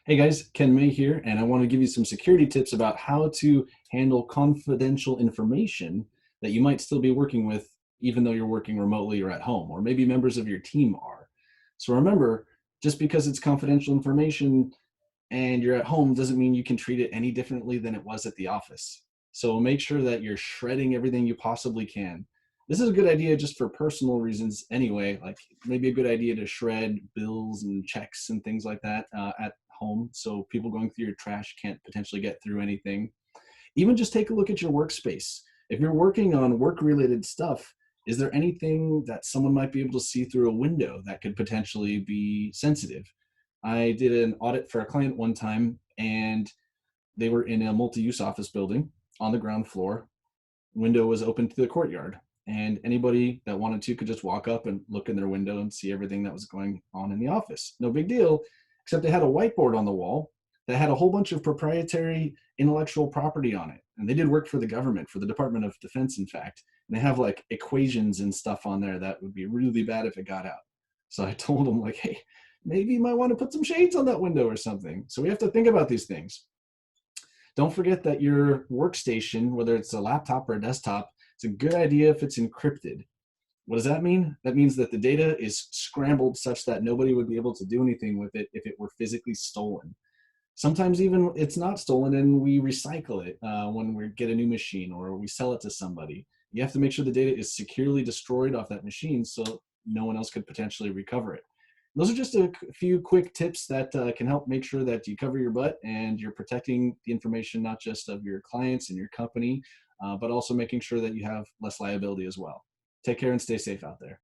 Hey guys, Ken May here, and I want to give you some security tips about how to handle confidential information that you might still be working with, even though you're working remotely or at home, or maybe members of your team are. So remember, just because it's confidential information and you're at home doesn't mean you can treat it any differently than it was at the office. So make sure that you're shredding everything you possibly can. This is a good idea just for personal reasons anyway, like maybe a good idea to shred bills and checks and things like that at home so people going through your trash can't potentially get through anything. Even just take a look at your workspace. If you're working on work related stuff, is there anything that someone might be able to see through a window that could potentially be sensitive? I did an audit for a client one time, and they were in a multi-use office building on the ground floor. Window was open to the courtyard, and anybody that wanted to could just walk up and look in their window and see everything that was going on in the office. No big deal, except they had a whiteboard on the wall that had a whole bunch of proprietary intellectual property on it. And they did work for the government, for the Department of Defense, in fact. And they have like equations and stuff on there that would be really bad if it got out. So I told them, like, hey, maybe you might want to put some shades on that window or something. So we have to think about these things. Don't forget that your workstation, whether it's a laptop or a desktop, it's a good idea if it's encrypted. What does that mean? That means that the data is scrambled such that nobody would be able to do anything with it if it were physically stolen. Sometimes even it's not stolen and we recycle it when we get a new machine or we sell it to somebody. You have to make sure the data is securely destroyed off that machine so no one else could potentially recover it. Those are just a few quick tips that can help make sure that you cover your butt and you're protecting the information not just of your clients and your company, but also making sure that you have less liability as well. Take care and stay safe out there.